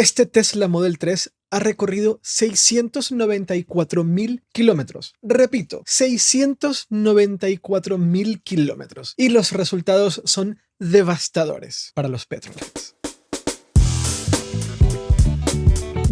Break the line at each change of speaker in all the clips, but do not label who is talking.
Este Tesla Model 3 ha recorrido 694.000 kilómetros. Repito, 694.000 kilómetros. Y los resultados son devastadores para los petrolheads.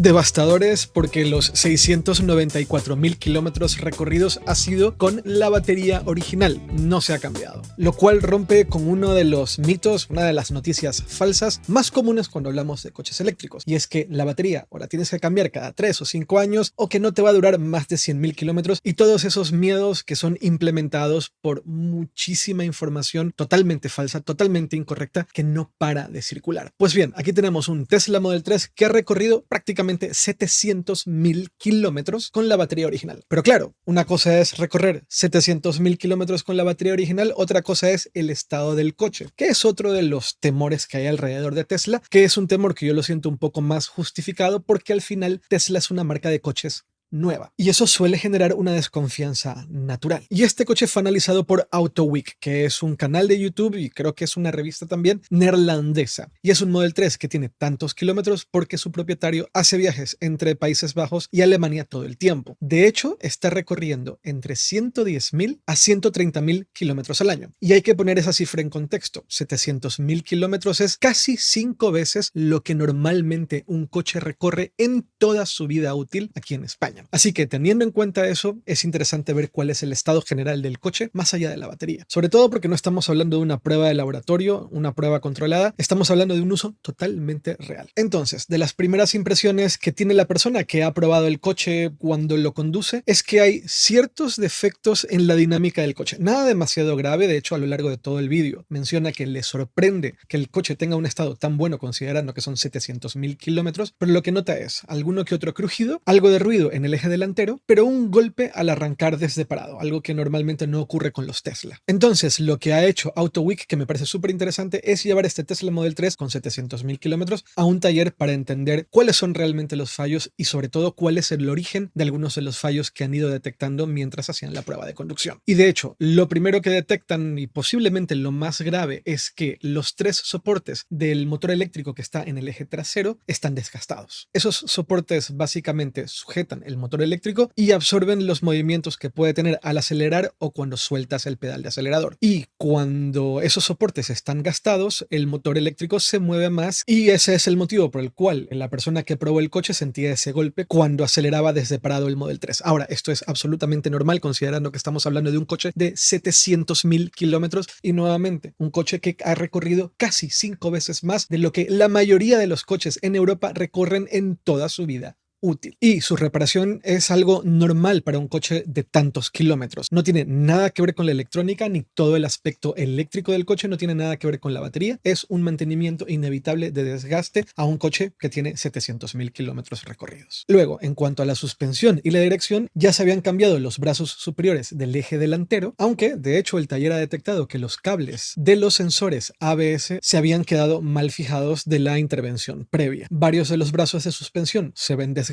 Devastadores porque los 694.000 kilómetros recorridos ha sido con la batería original, no se ha cambiado. Lo cual rompe con uno de los mitos, una de las noticias falsas más comunes cuando hablamos de coches eléctricos. Y es que la batería o la tienes que cambiar cada 3 o 5 años o que no te va a durar más de 100.000 kilómetros, y todos esos miedos que son implementados por muchísima información totalmente falsa, totalmente incorrecta, que no para de circular. Pues bien, aquí tenemos un Tesla Model 3 que ha recorrido prácticamente 700.000 kilómetros con la batería original. Pero claro, una cosa es recorrer 700.000 kilómetros con la batería original, otra cosa es el estado del coche, que es otro de los temores que hay alrededor de Tesla, que es un temor que yo lo siento un poco más justificado porque al final Tesla es una marca de coches nueva, y eso suele generar una desconfianza natural. Y este coche fue analizado por Autoweek, que es un canal de YouTube y creo que es una revista también neerlandesa, y es un Model 3 que tiene tantos kilómetros porque su propietario hace viajes entre Países Bajos y Alemania todo el tiempo. De hecho, está recorriendo entre 110.000 a 130.000 kilómetros al año, y hay que poner esa cifra en contexto. 700.000 kilómetros es casi 5 veces lo que normalmente un coche recorre en toda su vida útil aquí en España. Así que teniendo en cuenta eso, es interesante ver cuál es el estado general del coche más allá de la batería. Sobre todo porque no estamos hablando de una prueba de laboratorio, una prueba controlada, estamos hablando de un uso totalmente real. Entonces, de las primeras impresiones que tiene la persona que ha probado el coche cuando lo conduce, es que hay ciertos defectos en la dinámica del coche. Nada demasiado grave, de hecho a lo largo de todo el vídeo menciona que le sorprende que el coche tenga un estado tan bueno considerando que son 700.000 kilómetros, pero lo que nota es alguno que otro crujido, algo de ruido en el eje delantero, pero un golpe al arrancar desde parado, algo que normalmente no ocurre con los Tesla. Entonces, lo que ha hecho Autoweek, que me parece súper interesante, es llevar este Tesla Model 3 con 700.000 kilómetros a un taller para entender cuáles son realmente los fallos y sobre todo cuál es el origen de algunos de los fallos que han ido detectando mientras hacían la prueba de conducción. Y de hecho, lo primero que detectan y posiblemente lo más grave es que los 3 soportes del motor eléctrico que está en el eje trasero están desgastados. Esos soportes básicamente sujetan el motor eléctrico y absorben los movimientos que puede tener al acelerar o cuando sueltas el pedal de acelerador. Y cuando esos soportes están gastados, el motor eléctrico se mueve más, y ese es el motivo por el cual la persona que probó el coche sentía ese golpe cuando aceleraba desde parado el Model 3. Ahora, esto es absolutamente normal considerando que estamos hablando de un coche de 700.000 kilómetros y nuevamente un coche que ha recorrido casi 5 veces más de lo que la mayoría de los coches en Europa recorren en toda su vida útil. Y su reparación es algo normal para un coche de tantos kilómetros. No tiene nada que ver con la electrónica, ni todo el aspecto eléctrico del coche, no tiene nada que ver con la batería. Es un mantenimiento inevitable de desgaste a un coche que tiene 700.000 kilómetros recorridos. Luego, en cuanto a la suspensión y la dirección, ya se habían cambiado los brazos superiores del eje delantero, aunque de hecho el taller ha detectado que los cables de los sensores ABS se habían quedado mal fijados de la intervención previa. Varios de los brazos de suspensión se ven desgastados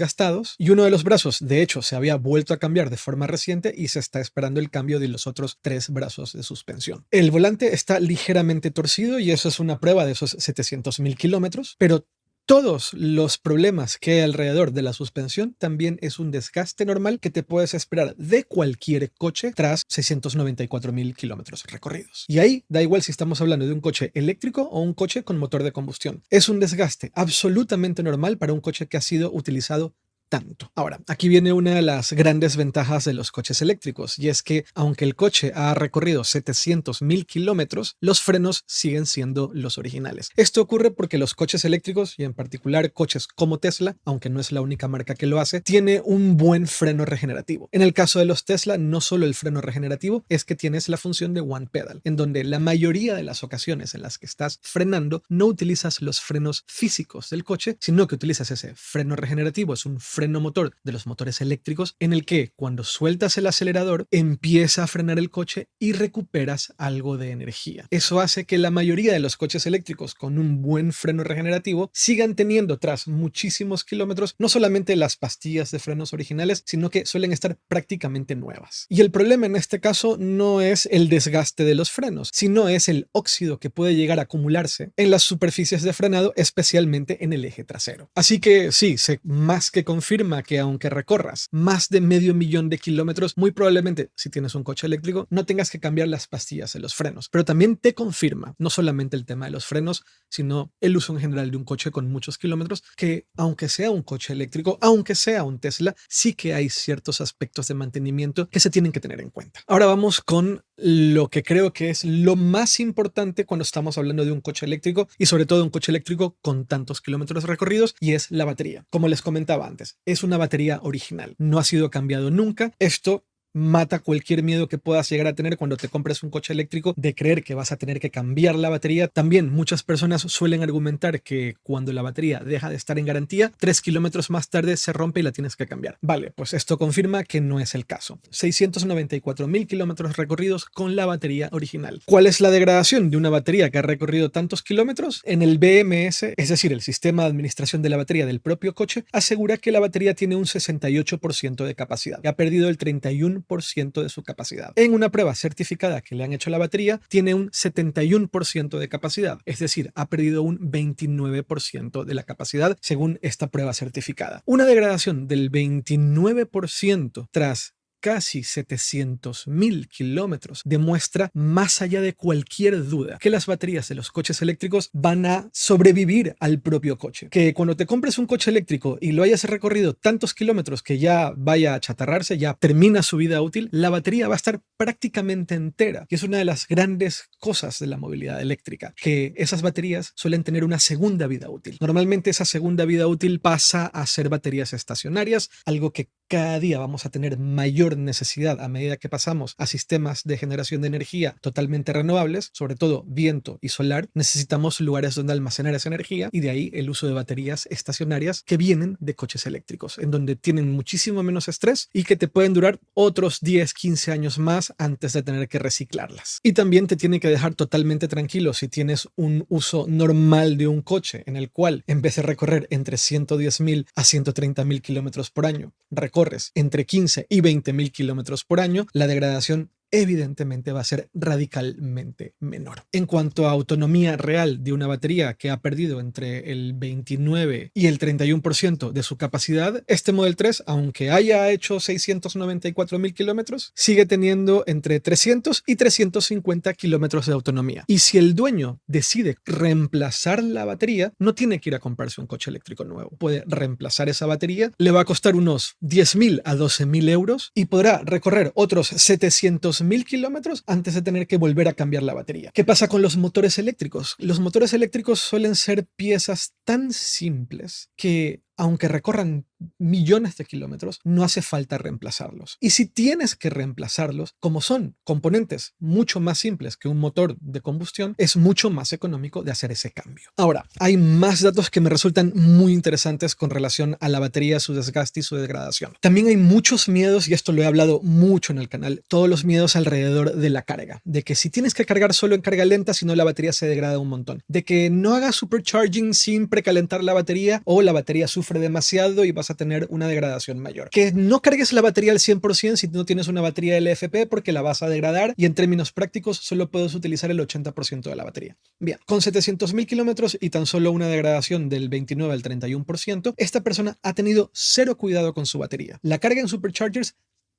y uno de los brazos de hecho se había vuelto a cambiar de forma reciente y se está esperando el cambio de los otros 3 brazos de suspensión. El volante está ligeramente torcido y eso es una prueba de esos 700.000 kilómetros, pero todos los problemas que hay alrededor de la suspensión también es un desgaste normal que te puedes esperar de cualquier coche tras 694.000 kilómetros recorridos. Y ahí da igual si estamos hablando de un coche eléctrico o un coche con motor de combustión. Es un desgaste absolutamente normal para un coche que ha sido utilizado tanto. Ahora, aquí viene una de las grandes ventajas de los coches eléctricos, y es que aunque el coche ha recorrido 700.000 kilómetros, los frenos siguen siendo los originales. Esto ocurre porque los coches eléctricos, y en particular coches como Tesla, aunque no es la única marca que lo hace, tiene un buen freno regenerativo. En el caso de los Tesla, no solo el freno regenerativo, es que tienes la función de one pedal, en donde la mayoría de las ocasiones en las que estás frenando no utilizas los frenos físicos del coche, sino que utilizas ese freno regenerativo, es un freno freno motor de los motores eléctricos, en el que cuando sueltas el acelerador empieza a frenar el coche y recuperas algo de energía. Eso hace que la mayoría de los coches eléctricos con un buen freno regenerativo sigan teniendo tras muchísimos kilómetros no solamente las pastillas de frenos originales, sino que suelen estar prácticamente nuevas. Y el problema en este caso no es el desgaste de los frenos, sino es el óxido que puede llegar a acumularse en las superficies de frenado, especialmente en el eje trasero. Así que sí, se más que confirma que aunque recorras más de 500.000 de kilómetros, muy probablemente si tienes un coche eléctrico no tengas que cambiar las pastillas de los frenos. Pero también te confirma no solamente el tema de los frenos, sino el uso en general de un coche con muchos kilómetros, que aunque sea un coche eléctrico, aunque sea un Tesla, sí que hay ciertos aspectos de mantenimiento que se tienen que tener en cuenta. Ahora vamos con lo que creo que es lo más importante cuando estamos hablando de un coche eléctrico y sobre todo un coche eléctrico con tantos kilómetros recorridos, y es la batería. Como les comentaba antes, es una batería original, no ha sido cambiado nunca. Esto mata cualquier miedo que puedas llegar a tener cuando te compres un coche eléctrico de creer que vas a tener que cambiar la batería. También muchas personas suelen argumentar que cuando la batería deja de estar en garantía, 3 kilómetros más tarde se rompe y la tienes que cambiar. Vale, pues esto confirma que no es el caso. 694.000 kilómetros recorridos con la batería original. ¿Cuál es la degradación de una batería que ha recorrido tantos kilómetros? En el BMS, es decir, el sistema de administración de la batería del propio coche, asegura que la batería tiene un 68% de capacidad y ha perdido el 31% de su capacidad. En una prueba certificada que le han hecho a la batería, tiene un 71% de capacidad, es decir, ha perdido un 29% de la capacidad según esta prueba certificada. Una degradación del 29% tras casi 700.000 kilómetros demuestra, más allá de cualquier duda, que las baterías de los coches eléctricos van a sobrevivir al propio coche. Que cuando te compres un coche eléctrico y lo hayas recorrido tantos kilómetros que ya vaya a chatarrarse, ya termina su vida útil, la batería va a estar prácticamente entera. Y es una de las grandes cosas de la movilidad eléctrica, que esas baterías suelen tener una segunda vida útil. Normalmente esa segunda vida útil pasa a ser baterías estacionarias, algo que cada día vamos a tener mayor necesidad a medida que pasamos a sistemas de generación de energía totalmente renovables, sobre todo viento y solar. Necesitamos lugares donde almacenar esa energía, y de ahí el uso de baterías estacionarias que vienen de coches eléctricos, en donde tienen muchísimo menos estrés y que te pueden durar otros 10, 15 años más antes de tener que reciclarlas. Y también te tiene que dejar totalmente tranquilo si tienes un uso normal de un coche en el cual, en vez de recorrer entre 110.000 a 130.000 kilómetros por año, corres entre 15 y 20.000 kilómetros por año, la degradación evidentemente va a ser radicalmente menor. En cuanto a autonomía real de una batería que ha perdido entre el 29 y el 31% de su capacidad, este Model 3, aunque haya hecho 694.000 kilómetros, sigue teniendo entre 300 y 350 kilómetros de autonomía. Y si el dueño decide reemplazar la batería, no tiene que ir a comprarse un coche eléctrico nuevo. Puede reemplazar esa batería, le va a costar unos 10.000 a 12.000 euros y podrá recorrer otros 700.000 kilómetros antes de tener que volver a cambiar la batería. ¿Qué pasa con los motores eléctricos? Los motores eléctricos suelen ser piezas tan simples que, aunque recorran millones de kilómetros, no hace falta reemplazarlos. Y si tienes que reemplazarlos, como son componentes mucho más simples que un motor de combustión, es mucho más económico de hacer ese cambio. Ahora, hay más datos que me resultan muy interesantes con relación a la batería, su desgaste y su degradación. También hay muchos miedos, y esto lo he hablado mucho en el canal, todos los miedos alrededor de la carga, de que si tienes que cargar solo en carga lenta, si no la batería se degrada un montón, de que no hagas supercharging sin precalentar la batería o la batería sufre demasiado y vas a tener una degradación mayor. Que no cargues la batería al 100% si no tienes una batería LFP, porque la vas a degradar y en términos prácticos solo puedes utilizar el 80% de la batería. Bien, con 700.000 kilómetros y tan solo una degradación del 29 al 31%, esta persona ha tenido cero cuidado con su batería. La carga en superchargers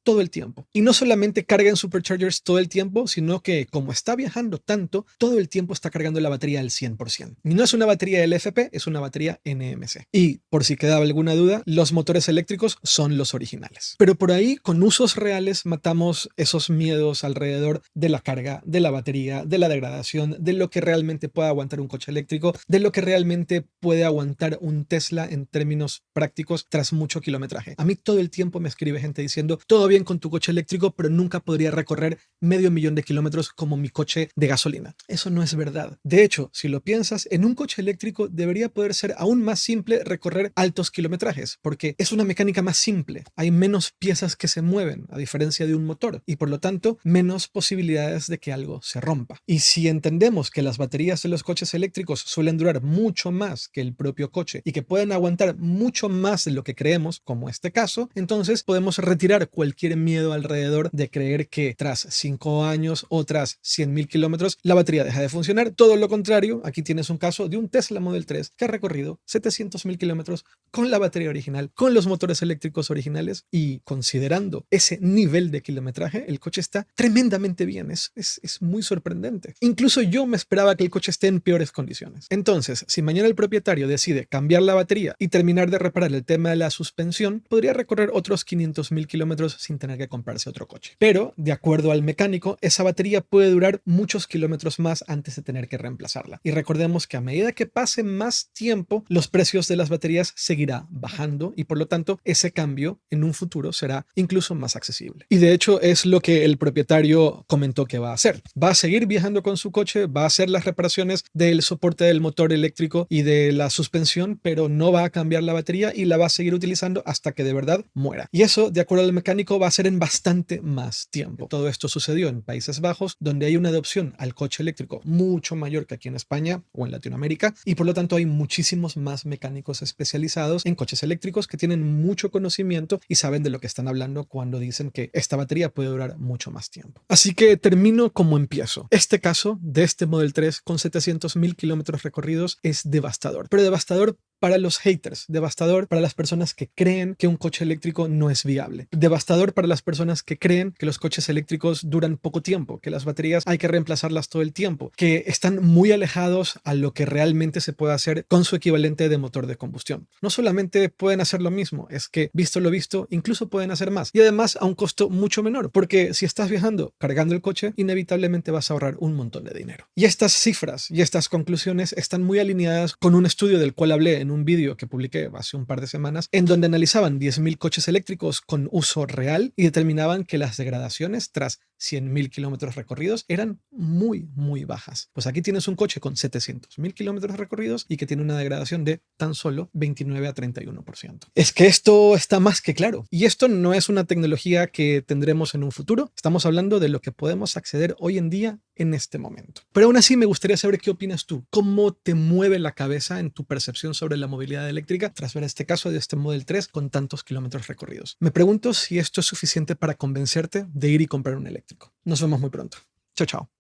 todo el tiempo. Y no solamente carga en superchargers todo el tiempo, sino que como está viajando tanto, todo el tiempo está cargando la batería al 100%. Y no es una batería LFP, es una batería NMC. Y por si quedaba alguna duda, los motores eléctricos son los originales. Pero por ahí, con usos reales, matamos esos miedos alrededor de la carga, de la batería, de la degradación, de lo que realmente puede aguantar un coche eléctrico, de lo que realmente puede aguantar un Tesla en términos prácticos tras mucho kilometraje. A mí todo el tiempo me escribe gente diciendo, todo bien, bien con tu coche eléctrico, pero nunca podría recorrer medio millón de kilómetros como mi coche de gasolina. Eso no es verdad. De hecho, si lo piensas, en un coche eléctrico debería poder ser aún más simple recorrer altos kilometrajes, porque es una mecánica más simple. Hay menos piezas que se mueven, a diferencia de un motor, y por lo tanto, menos posibilidades de que algo se rompa. Y si entendemos que las baterías de los coches eléctricos suelen durar mucho más que el propio coche y que pueden aguantar mucho más de lo que creemos, como este caso, entonces podemos retirar cualquier miedo alrededor de creer que tras 5 años o tras 100.000 kilómetros la batería deja de funcionar. Todo lo contrario, aquí tienes un caso de un Tesla Model 3 que ha recorrido 700.000 kilómetros con la batería original, con los motores eléctricos originales, y considerando ese nivel de kilometraje, el coche está tremendamente bien. Es muy sorprendente. Incluso yo me esperaba que el coche esté en peores condiciones. Entonces, si mañana el propietario decide cambiar la batería y terminar de reparar el tema de la suspensión, podría recorrer otros 500.000 kilómetros sin tener que comprarse otro coche. Pero, de acuerdo al mecánico, esa batería puede durar muchos kilómetros más antes de tener que reemplazarla. Y recordemos que a medida que pase más tiempo, los precios de las baterías seguirá bajando y por lo tanto ese cambio en un futuro será incluso más accesible. Y de hecho es lo que el propietario comentó que va a hacer. Va a seguir viajando con su coche, va a hacer las reparaciones del soporte del motor eléctrico y de la suspensión, pero no va a cambiar la batería y la va a seguir utilizando hasta que de verdad muera. Y eso, de acuerdo al mecánico, va a ser en bastante más tiempo. Todo esto sucedió en Países Bajos, donde hay una adopción al coche eléctrico mucho mayor que aquí en España o en Latinoamérica, y por lo tanto hay muchísimos más mecánicos especializados en coches eléctricos que tienen mucho conocimiento y saben de lo que están hablando cuando dicen que esta batería puede durar mucho más tiempo. Así que termino como empiezo. Este caso de este Model 3 con 700.000 kilómetros recorridos es devastador, pero devastador para los haters, devastador para las personas que creen que un coche eléctrico no es viable, devastador para las personas que creen que los coches eléctricos duran poco tiempo, que las baterías hay que reemplazarlas todo el tiempo, que están muy alejados a lo que realmente se puede hacer con su equivalente de motor de combustión. No solamente pueden hacer lo mismo, es que visto lo visto, incluso pueden hacer más y además a un costo mucho menor, porque si estás viajando cargando el coche, inevitablemente vas a ahorrar un montón de dinero. Y estas cifras y estas conclusiones están muy alineadas con un estudio del cual hablé en un vídeo que publiqué hace un par de semanas, en donde analizaban 10.000 coches eléctricos con uso real y determinaban que las degradaciones tras 100.000 kilómetros recorridos eran muy bajas. Pues aquí tienes un coche con 700.000 kilómetros recorridos y que tiene una degradación de tan solo 29 a 31%. Es que esto está más que claro. Y esto no es una tecnología que tendremos en un futuro. Estamos hablando de lo que podemos acceder hoy en día en este momento. Pero aún así me gustaría saber qué opinas tú. ¿Cómo te mueve la cabeza en tu percepción sobre la movilidad eléctrica tras ver este caso de este Model 3 con tantos kilómetros recorridos? Me pregunto si esto es suficiente para convencerte de ir y comprar un eléctrico. Nos vemos muy pronto. Chao, chao.